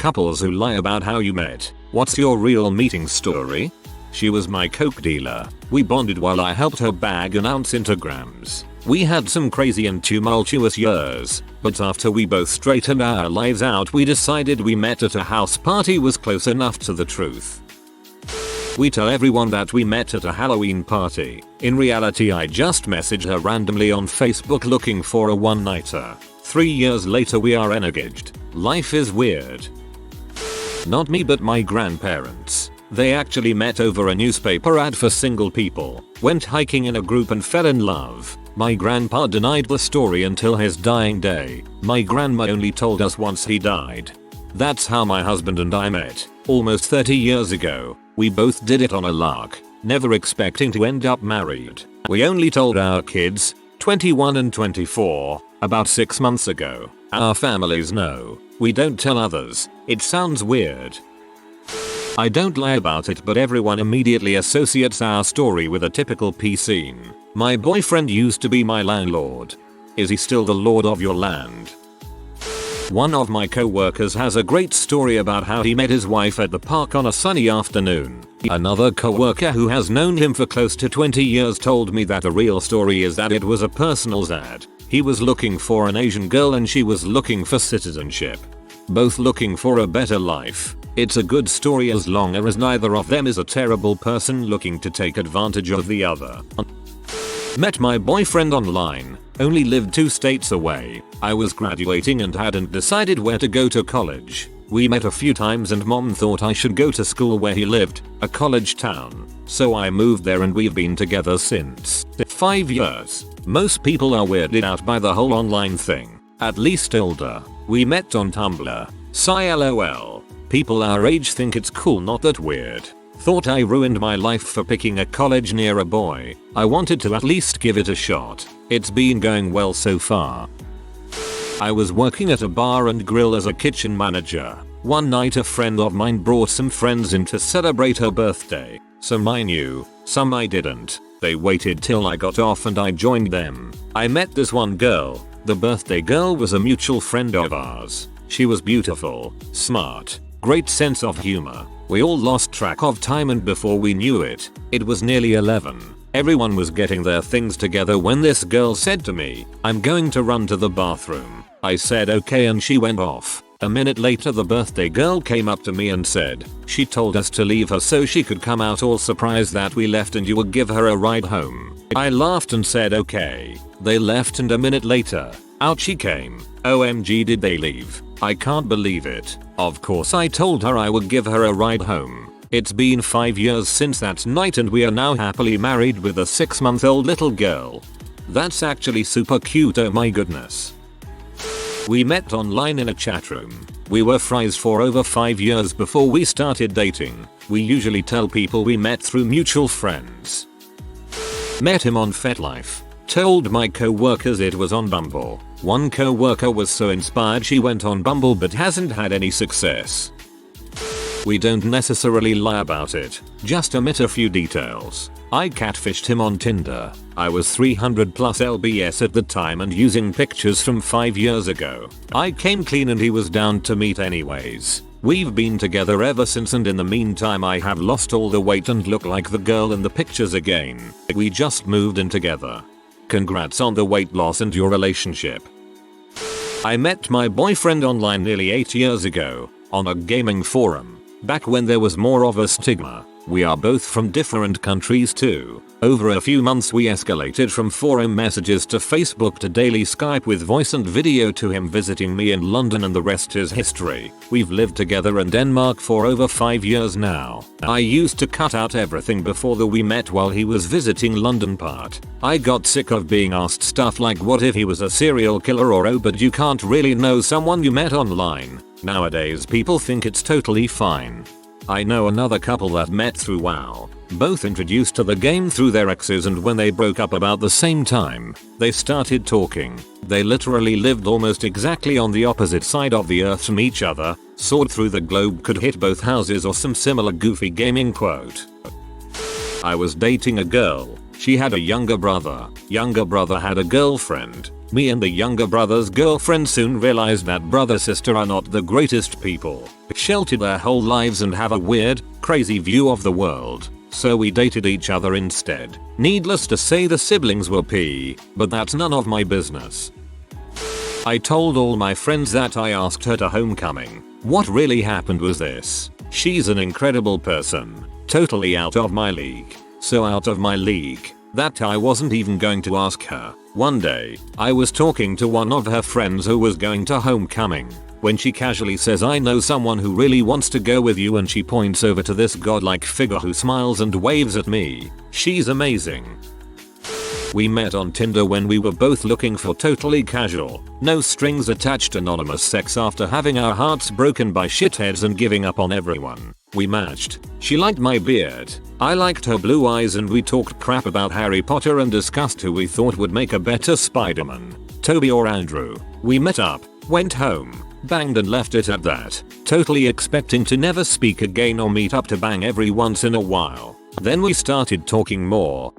couples who lie about how you met. What's your real meeting story? She was my coke dealer. We bonded while I helped her bag an ounce into grams. We had some crazy and tumultuous years, but after we both straightened our lives out we decided we met at a house party was close enough to the truth. We tell everyone that we met at a Halloween party. In reality I just messaged her randomly on Facebook looking for a one-nighter. 3 years later we are engaged. Life is weird. Not me but my grandparents. They actually met over a newspaper ad for single people, went hiking in a group and fell in love. My grandpa denied the story until his dying day. My grandma only told us once he died. That's how my husband and I met, almost 30 years ago. We both did it on a lark, never expecting to end up married. We only told our kids, 21 and 24, about 6 months ago. Our families know. We don't tell others. It sounds weird. I don't lie about it but everyone immediately associates our story with a typical P scene. My boyfriend used to be my landlord. Is he still the lord of your land? One of my co-workers has a great story about how he met his wife at the park on a sunny afternoon. Another co-worker who has known him for close to 20 years told me that the real story is that it was a personals ad. He was looking for an Asian girl and she was looking for citizenship. Both looking for a better life. It's a good story as long as neither of them is a terrible person looking to take advantage of the other. Met my boyfriend online. Only lived 2 states away. I was graduating and hadn't decided where to go to college. We met a few times and mom thought I should go to school where he lived, a college town. So I moved there and we've been together since. 5 years. Most people are weirded out by the whole online thing. At least older. We met on Tumblr. Sigh lol. People our age think it's cool, not that weird. Thought I ruined my life for picking a college near a boy. I wanted to at least give it a shot. It's been going well so far. I was working at a bar and grill as a kitchen manager. One night a friend of mine brought some friends in to celebrate her birthday. Some I knew, some I didn't. They waited till I got off and I joined them. I met this one girl. The birthday girl was a mutual friend of ours. She was beautiful, smart, great sense of humor. We all lost track of time and before we knew it, it was nearly 11. Everyone was getting their things together when this girl said to me, "I'm going to run to the bathroom." I said okay and she went off. A minute later the birthday girl came up to me and said, she told us to leave her so she could come out, all surprised that we left and you would give her a ride home. I laughed and said okay. They left and a minute later, out she came. OMG, did they leave? I can't believe it. Of course I told her I would give her a ride home. It's been 5 years since that night and we are now happily married with a 6-month-old little girl. That's actually super cute, oh my goodness. We met online in a chat room. We were friends for over 5 years before we started dating. We usually tell people we met through mutual friends. Met him on FetLife. Told my co-workers it was on Bumble. One co-worker was so inspired she went on Bumble but hasn't had any success. We don't necessarily lie about it, just omit a few details. I catfished him on Tinder. I was 300 plus lbs at the time and using pictures from 5 years ago. I came clean and he was down to meet anyways. We've been together ever since and in the meantime I have lost all the weight and look like the girl in the pictures again. We just moved in together. Congrats on the weight loss and your relationship. I met my boyfriend online nearly 8 years ago, on a gaming forum, back when there was more of a stigma. We are both from different countries too. Over a few months we escalated from forum messages to Facebook to daily Skype with voice and video to him visiting me in London and the rest is history. We've lived together in Denmark for over 5 years now. I used to cut out everything before the we met while he was visiting London part. I got sick of being asked stuff like what if he was a serial killer or oh but you can't really know someone you met online. Nowadays people think it's totally fine. I know another couple that met through WoW. Both introduced to the game through their exes and when they broke up about the same time, they started talking. They literally lived almost exactly on the opposite side of the earth from each other, soared through the globe, could hit both houses or some similar goofy gaming quote. I was dating a girl. She had a younger brother. Younger brother had a girlfriend. Me and the younger brother's girlfriend soon realized that brother-sister are not the greatest people, sheltered their whole lives and have a weird, crazy view of the world. So we dated each other instead. Needless to say the siblings were P, but that's none of my business. I told all my friends that I asked her to homecoming. What really happened was this. She's an incredible person. Totally out of my league. So out of my league that I wasn't even going to ask her. One day, I was talking to one of her friends who was going to homecoming, when she casually says, "I know someone who really wants to go with you," and she points over to this godlike figure who smiles and waves at me. She's amazing. We met on Tinder when we were both looking for totally casual, no strings attached anonymous sex after having our hearts broken by shitheads and giving up on everyone. We matched. She liked my beard. I liked her blue eyes, and we talked crap about Harry Potter and discussed who we thought would make a better Spider-Man, Toby or Andrew. We met up, went home, banged and left it at that, totally expecting to never speak again or meet up to bang every once in a while. Then we started talking more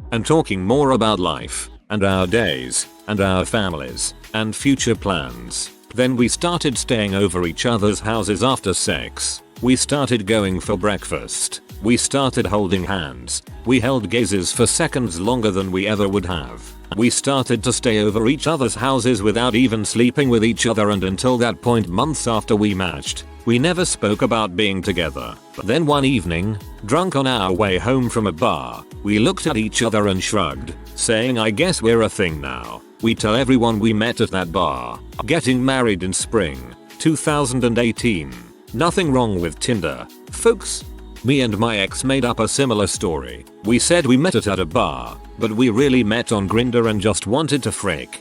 about life, and our days, and our families, and future plans. Then we started staying over each other's houses after sex. We started going for breakfast. We started holding hands. We held gazes for seconds longer than we ever would have. We started to stay over each other's houses without even sleeping with each other, and until that point, months after we matched, we never spoke about being together. But then one evening, drunk on our way home from a bar, we looked at each other and shrugged, saying, "I guess we're a thing now." We tell everyone we met at that bar. Getting married in spring 2018. Nothing wrong with Tinder, folks. Me and my ex made up a similar story. We said we met at a bar, but we really met on Grindr and just wanted to frick.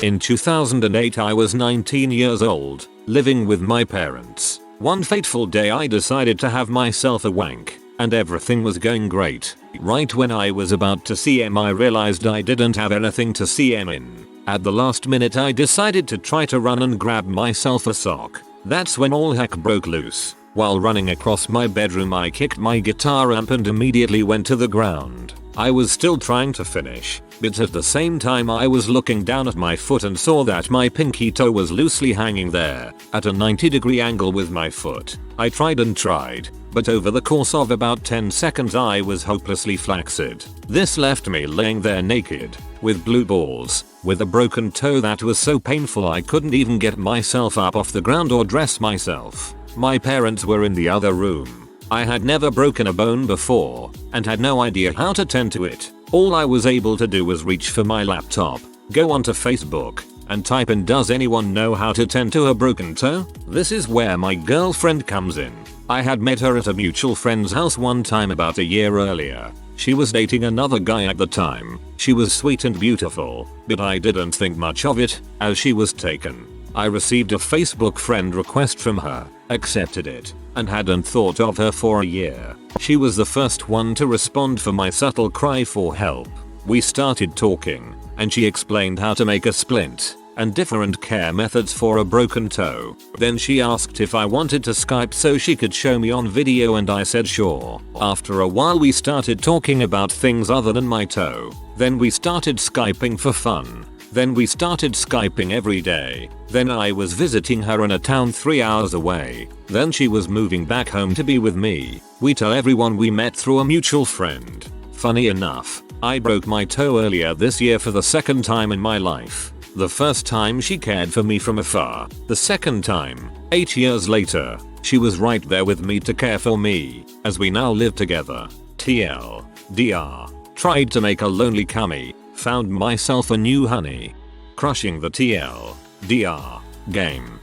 In 2008 I was 19 years old, living with my parents. One fateful day I decided to have myself a wank, and everything was going great. Right when I was about to CM, I realized I didn't have anything to CM in. At the last minute I decided to try to run and grab myself a sock. That's when all heck broke loose. While running across my bedroom I kicked my guitar amp and immediately went to the ground. I was still trying to finish, but at the same time I was looking down at my foot and saw that my pinky toe was loosely hanging there, at a 90-degree angle with my foot. I tried and tried, but over the course of about 10 seconds I was hopelessly flaccid. This left me laying there naked, with blue balls, with a broken toe that was so painful I couldn't even get myself up off the ground or dress myself. My parents were in the other room. I had never broken a bone before, and had no idea how to tend to it. All I was able to do was reach for my laptop, go onto Facebook, and type in, "Does anyone know how to tend to a broken toe?" This is where my girlfriend comes in. I had met her at a mutual friend's house one time about a year earlier. She was dating another guy at the time. She was sweet and beautiful, but I didn't think much of it, as she was taken. I received a Facebook friend request from her, accepted it, and hadn't thought of her for a year. She was the first one to respond for my subtle cry for help. We started talking, and she explained how to make a splint, and different care methods for a broken toe. Then she asked if I wanted to Skype so she could show me on video, and I said sure. After a while we started talking about things other than my toe. Then we started Skyping for fun. Then we started Skyping every day. Then I was visiting her in a town 3 hours away. Then she was moving back home to be with me. We tell everyone we met through a mutual friend. Funny enough, I broke my toe earlier this year for the second time in my life. The first time she cared for me from afar. The second time, 8 years later, she was right there with me to care for me, as we now live together. TLDR. Tried to make a lonely cummy. Found myself a new honey. Crushing the TLDR game.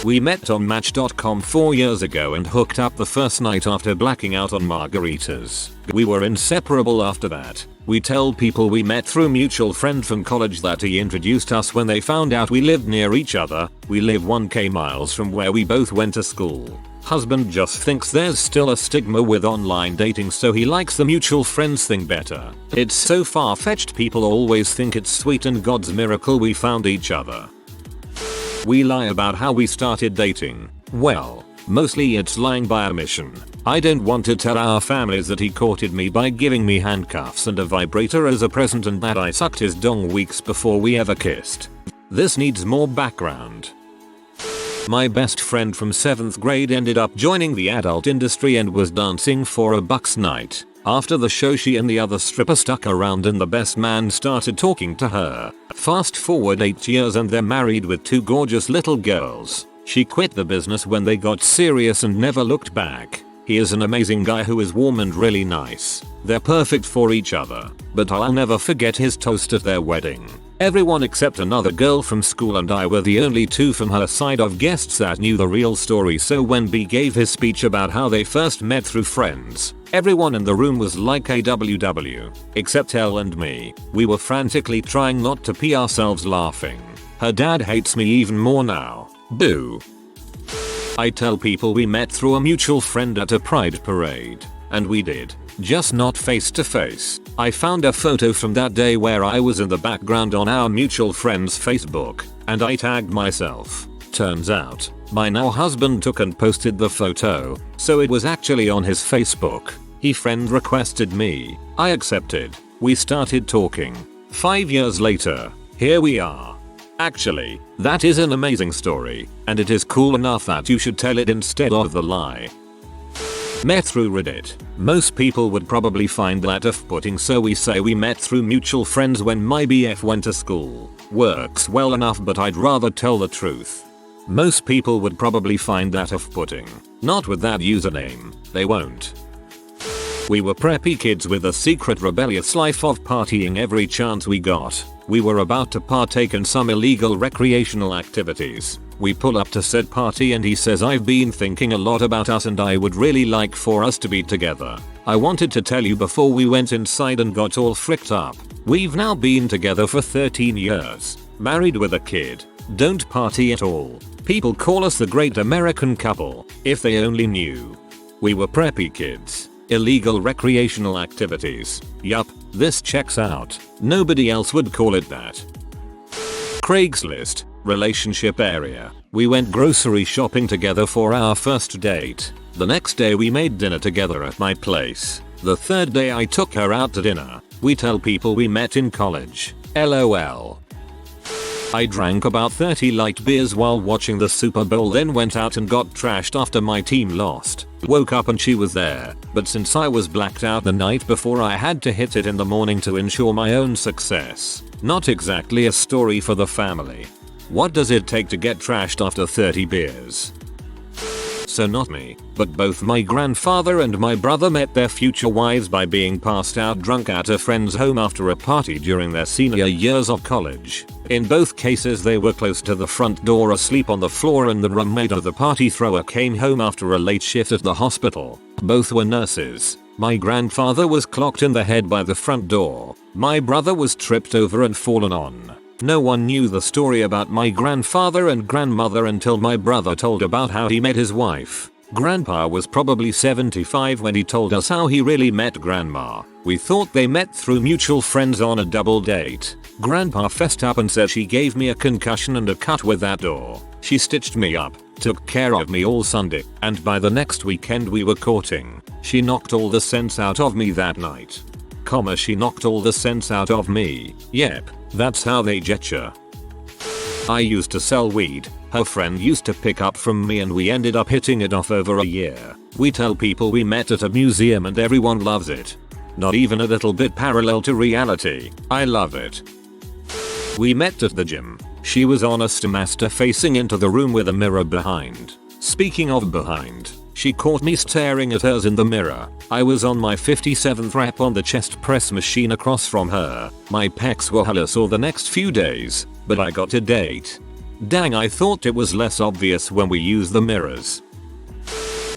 We met on Match.com 4 years ago and hooked up the first night after blacking out on margaritas. We were inseparable after that. We tell people we met through a mutual friend from college that he introduced us when they found out we lived near each other. We live 1k miles from where we both went to school. Husband just thinks there's still a stigma with online dating, so he likes the mutual friends thing better. It's so far-fetched, people always think it's sweet and God's miracle we found each other. We lie about how we started dating. Well, Mostly it's lying by omission. I don't want to tell our families that he courted me by giving me handcuffs and a vibrator as a present and that I sucked his dong weeks before we ever kissed. This needs more background. My best friend from 7th grade ended up joining the adult industry and was dancing for a bucks night. After the show she and the other stripper stuck around and the best man started talking to her. Fast forward 8 years and they're married with 2 gorgeous little girls. She quit the business when they got serious and never looked back. He is an amazing guy who is warm and really nice. They're perfect for each other. But I'll never forget his toast at their wedding. Everyone except another girl from school and I were the only 2 from her side of guests that knew the real story, so when B gave his speech about how they first met through friends, everyone in the room was like AWW, except Elle and me. We were frantically trying not to pee ourselves laughing. Her dad hates me even more now. Boo. I tell people we met through a mutual friend at a pride parade. And we did. Just not face to face. I found a photo from that day where I was in the background on our mutual friend's Facebook, and I tagged myself. Turns out, my now husband took and posted the photo, so it was actually on his Facebook. He friend requested me. I accepted. We started talking. 5 years later, here we are. Actually, that is an amazing story, and it is cool enough that you should tell it instead of the lie. Met through Reddit. Most people would probably find that off-putting, so we say we met through mutual friends when my BF went to school. Works well enough, but I'd rather tell the truth. Most people would probably find that off-putting. Not with that username. They won't. We were preppy kids with a secret rebellious life of partying every chance we got. We were about to partake in some illegal recreational activities. We pull up to said party and he says, "I've been thinking a lot about us and I would really like for us to be together. I wanted to tell you before we went inside and got all fricked up. We've now been together for 13 years. Married with a kid. Don't party at all. People call us the great American couple. If they only knew." We were preppy kids. Illegal recreational activities. Yup, this checks out. Nobody else would call it that. Craigslist. Relationship area. We went grocery shopping together for our first date. The next day we made dinner together at my place. The third day I took her out to dinner. We tell people we met in college. LOL. I drank about 30 light beers while watching the Super Bowl, then went out and got trashed after my team lost. Woke up and she was there, but since I was blacked out the night before I had to hit it in the morning to ensure my own success. Not exactly a story for the family. What does it take to get trashed after 30 beers? So not me, but both my grandfather and my brother met their future wives by being passed out drunk at a friend's home after a party during their senior years of college. In both cases they were close to the front door asleep on the floor, and the roommate of the party thrower came home after a late shift at the hospital. Both were nurses. My grandfather was clocked in the head by the front door. My brother was tripped over and fallen on. No one knew the story about my grandfather and grandmother until my brother told about how he met his wife. Grandpa was probably 75 when he told us how he really met grandma. We thought they met through mutual friends on a double date. Grandpa fessed up and said she gave me a concussion and a cut with that door. She stitched me up, took care of me all Sunday, and by the next weekend we were courting. She knocked all the sense out of me that night. She knocked all the sense out of me. Yep, that's how they getcha. I used to sell weed. Her friend used to pick up from me and we ended up hitting it off over a year. We tell people we met at a museum and everyone loves it. Not even a little bit parallel to reality. I love it. We met at the gym. She was on a Stairmaster facing into the room with a mirror behind. Speaking of behind, she caught me staring at hers in the mirror. I was on my 57th rep on the chest press machine across from her. My pecs were hella sore the next few days, but I got a date. Dang, I thought it was less obvious when we used the mirrors.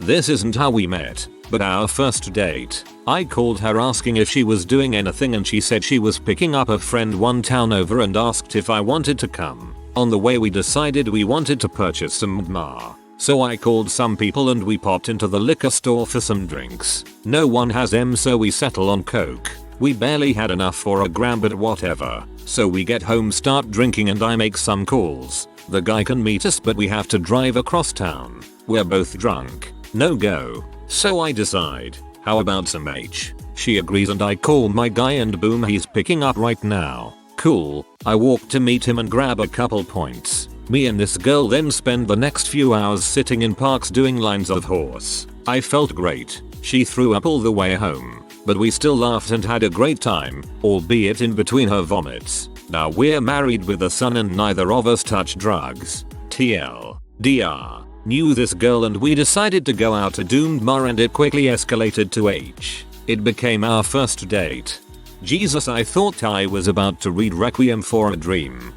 This isn't how we met, but our first date. I called her asking if she was doing anything and she said she was picking up a friend one town over and asked if I wanted to come. On the way we decided we wanted to purchase some ma. So I called some people and we popped into the liquor store for some drinks. No one has M, so we settle on coke. We barely had enough for a gram, but whatever. So we get home, start drinking, and I make some calls. The guy can meet us but we have to drive across town. We're both drunk. No go. So I decide, how about some H? She agrees and I call my guy and boom, he's picking up right now. Cool. I walk to meet him and grab a couple points. Me and this girl then spend the next few hours sitting in parks doing lines of horse. I felt great. She threw up all the way home, but we still laughed and had a great time, albeit in between her vomits. Now we're married with a son and neither of us touch drugs. TLDR. Knew this girl and we decided to go out to Doomed Mar and it quickly escalated to H. It became our first date. Jesus, I thought I was about to read Requiem for a Dream.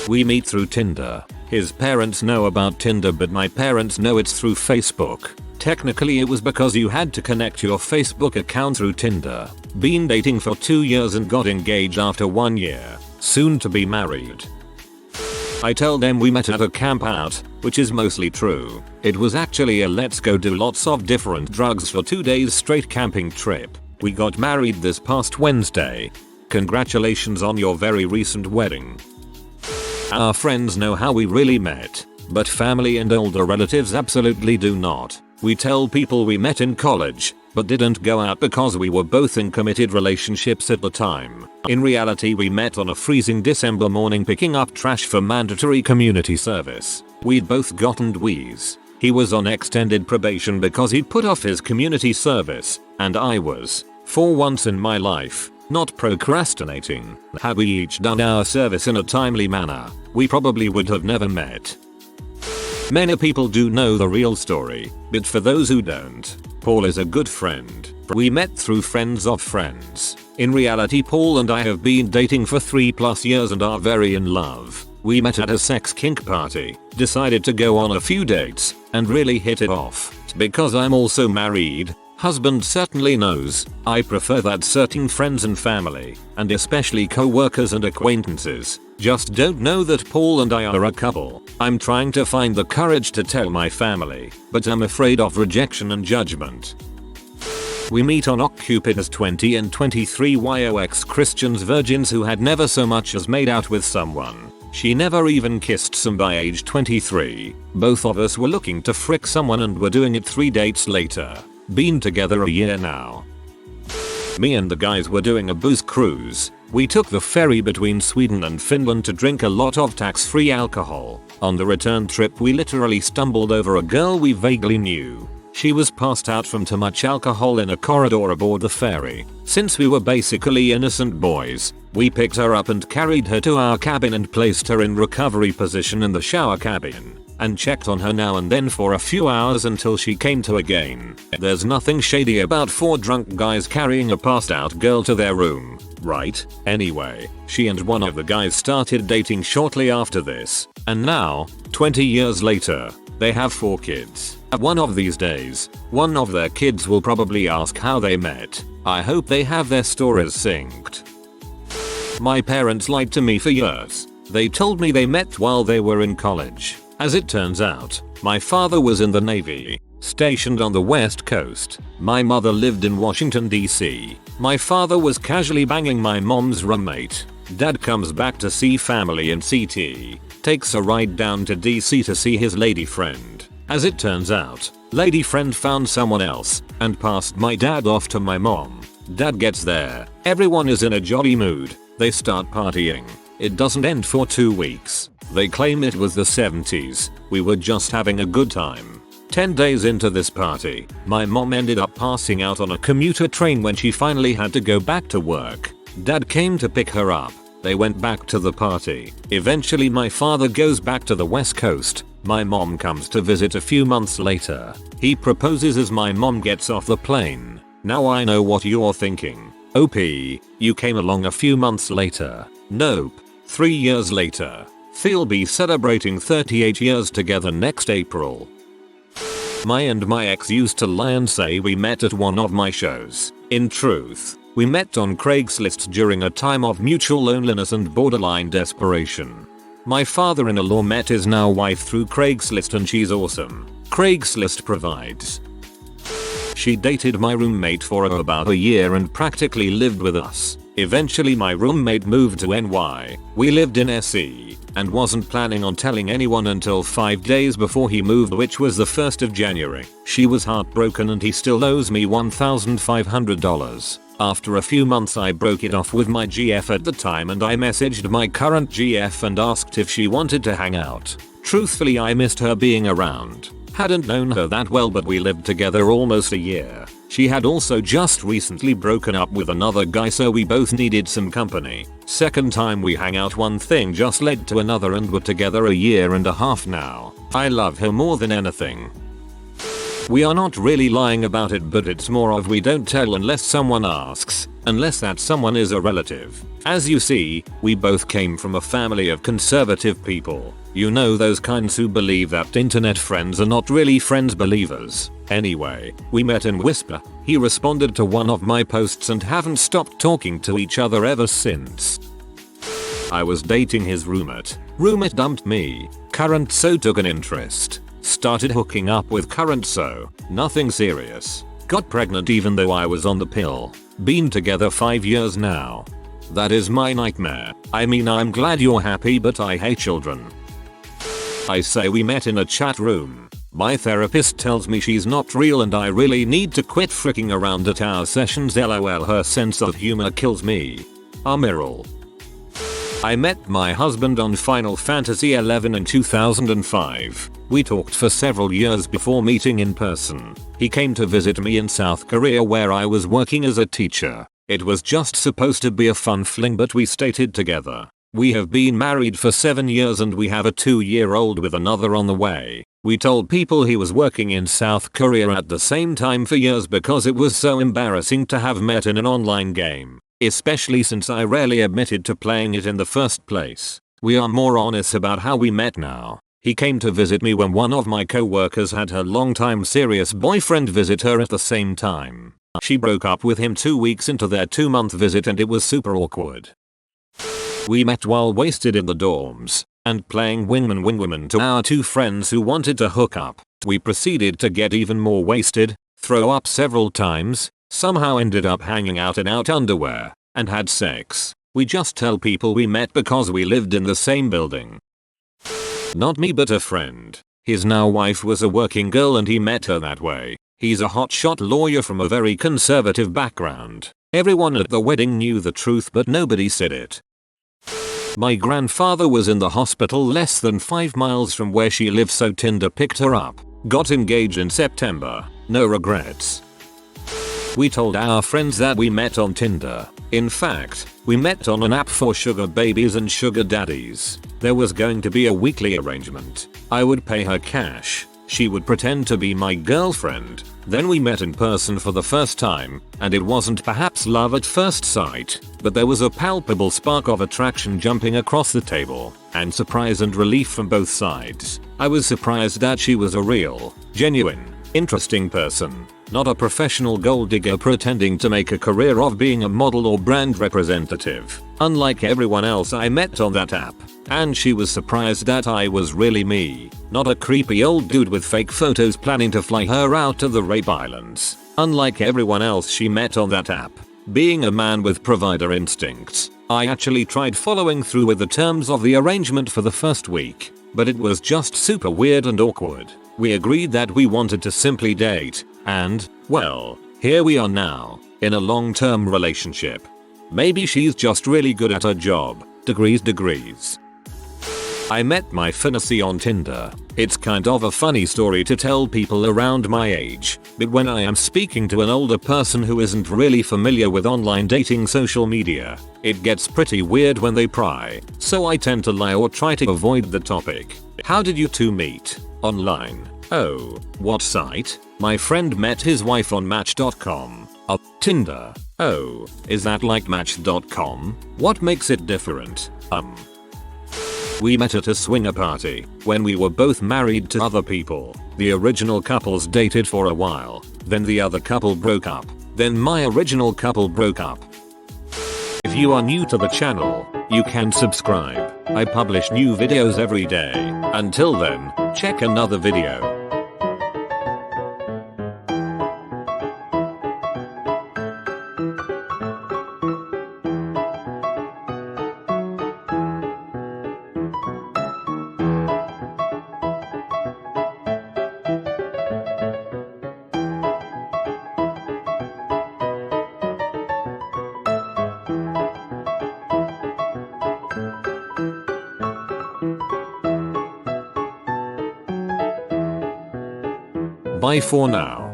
We meet through Tinder. His parents know about Tinder but my parents know it's through Facebook. Technically it was because you had to connect your Facebook account through Tinder. Been dating for 2 years and got engaged after 1 year. Soon to be married. I tell them we met at a camp out, which is mostly true. It was actually a let's go do lots of different drugs for 2 days straight camping trip. We got married this past Wednesday. Congratulations on your very recent wedding. Our friends know how we really met, but family and older relatives absolutely do not. We tell people we met in college, but didn't go out because we were both in committed relationships at the time. In reality we met on a freezing December morning picking up trash for mandatory community service. We'd both gotten dweez. He was on extended probation because he'd put off his community service, and I was, for once in my life, not procrastinating. Had we each done our service in a timely manner, we probably would have never met. Many people do know the real story, but for those who don't, Paul is a good friend. We met through friends of friends. In reality Paul and I have been dating for 3+ years and are very in love. We met at a sex kink party, decided to go on a few dates, and really hit it off. Because I'm also married, husband certainly knows, I prefer that certain friends and family, and especially co-workers and acquaintances, just don't know that Paul and I are a couple. I'm trying to find the courage to tell my family, but I'm afraid of rejection and judgment. We meet on OkCupid as 20 and 23 YOX Christians virgins who had never so much as made out with someone. She never even kissed some by age 23. Both of us were looking to frick someone and were doing it 3 dates later. Been together a year now. Me and the guys were doing a booze cruise. We took the ferry between Sweden and Finland to drink a lot of tax-free alcohol. On the return trip we literally stumbled over a girl we vaguely knew. She was passed out from too much alcohol in a corridor aboard the ferry. Since we were basically innocent boys, we picked her up and carried her to our cabin and placed her in recovery position in the shower cabin, and checked on her now and then for a few hours until she came to again. There's nothing shady about 4 drunk guys carrying a passed out girl to their room, right? Anyway, she and one of the guys started dating shortly after this, and now, 20 years later, they have 4 kids. One of these days, one of their kids will probably ask how they met. I hope they have their stories synced. My parents lied to me for years. They told me they met while they were in college. As it turns out, my father was in the Navy, stationed on the West Coast. My mother lived in Washington, D.C. My father was casually banging my mom's roommate. Dad comes back to see family in CT, takes a ride down to DC to see his lady friend. As it turns out, lady friend found someone else and passed my dad off to my mom. Dad gets there, everyone is in a jolly mood, they start partying. It doesn't end for 2 weeks. They claim it was the 70s, we were just having a good time. 10 days into this party, my mom ended up passing out on a commuter train when she finally had to go back to work. Dad came to pick her up. They went back to the party. Eventually my father goes back to the West Coast. My mom comes to visit a few months later. He proposes as my mom gets off the plane. Now I know what you're thinking. OP, you came along a few months later. Nope. 3 years later. They'll be celebrating 38 years together next April. My ex used to lie and say we met at one of my shows. In truth, we met on Craigslist during a time of mutual loneliness and borderline desperation. My father-in-law met his now wife through Craigslist and she's awesome. Craigslist provides. She dated my roommate for about a year and practically lived with us. Eventually my roommate moved to NY. We lived in SE. and wasn't planning on telling anyone until 5 days before he moved, which was the 1st of January. She was heartbroken and he still owes me $1,500. After a few months I broke it off with my GF at the time and I messaged my current GF and asked if she wanted to hang out. Truthfully, I missed her being around. Hadn't known her that well, but we lived together almost a year. She had also just recently broken up with another guy, so we both needed some company. Second time we hang out, one thing just led to another and we're together a year and a half now. I love her more than anything. We are not really lying about it, but it's more of we don't tell unless someone asks, unless that someone is a relative. As you see, we both came from a family of conservative people. You know, those kinds who believe that internet friends are not really friends believers. Anyway, we met in Whisper. He responded to one of my posts and haven't stopped talking to each other ever since. I was dating his roommate. Roommate dumped me. Current so took an interest. Started hooking up with current so. Nothing serious. Got pregnant even though I was on the pill. Been together 5 years now. That is my nightmare. I mean, I'm glad you're happy, but I hate children. I say we met in a chat room. My therapist tells me she's not real and I really need to quit freaking around at our sessions. LOL, her sense of humor kills me. Amiral. I met my husband on Final Fantasy XI in 2005. We talked for several years before meeting in person. He came to visit me in South Korea where I was working as a teacher. It was just supposed to be a fun fling, but we stayed together. We have been married for 7 years and we have a 2-year-old with another on the way. We told people he was working in South Korea at the same time for years because it was so embarrassing to have met in an online game, especially since I rarely admitted to playing it in the first place. We are more honest about how we met now. He came to visit me when one of my co-workers had her longtime serious boyfriend visit her at the same time. She broke up with him 2 weeks into their 2-month visit and it was super awkward. We met while wasted in the dorms and playing wingman to our 2 friends who wanted to hook up. We proceeded to get even more wasted, throw up several times, somehow ended up hanging out in out underwear, and had sex. We just tell people we met because we lived in the same building. Not me, but a friend. His now wife was a working girl and he met her that way. He's a hotshot lawyer from a very conservative background. Everyone at the wedding knew the truth but nobody said it. My grandfather was in the hospital less than 5 miles from where she lives, so Tinder picked her up. Got engaged in September. No regrets. We told our friends that we met on Tinder. In fact, we met on an app for sugar babies and sugar daddies. There was going to be a weekly arrangement. I would pay her cash. She would pretend to be my girlfriend. Then we met in person for the first time, and it wasn't perhaps love at first sight, but there was a palpable spark of attraction jumping across the table, and surprise and relief from both sides. I was surprised that she was a real, genuine, interesting person, not a professional gold digger pretending to make a career of being a model or brand representative, unlike everyone else I met on that app. And she was surprised that I was really me, not a creepy old dude with fake photos planning to fly her out to the Rape Islands, unlike everyone else she met on that app. Being a man with provider instincts, I actually tried following through with the terms of the arrangement for the first week, but it was just super weird and awkward. We agreed that we wanted to simply date, and, well, here we are now, in a long-term relationship. Maybe she's just really good at her job. Degrees. I met my fiancé on Tinder. It's kind of a funny story to tell people around my age, but when I am speaking to an older person who isn't really familiar with online dating social media, it gets pretty weird when they pry, so I tend to lie or try to avoid the topic. How did you two meet? Online. Oh, what site? My friend met his wife on Match.com. Tinder. Oh, is that like Match.com? What makes it different? We met at a swinger party when we were both married to other people. The original couples dated for a while, then the other couple broke up, then my original couple broke up. If you are new to the channel, you can subscribe. I publish new videos every day. Until then, check another video. Bye for now.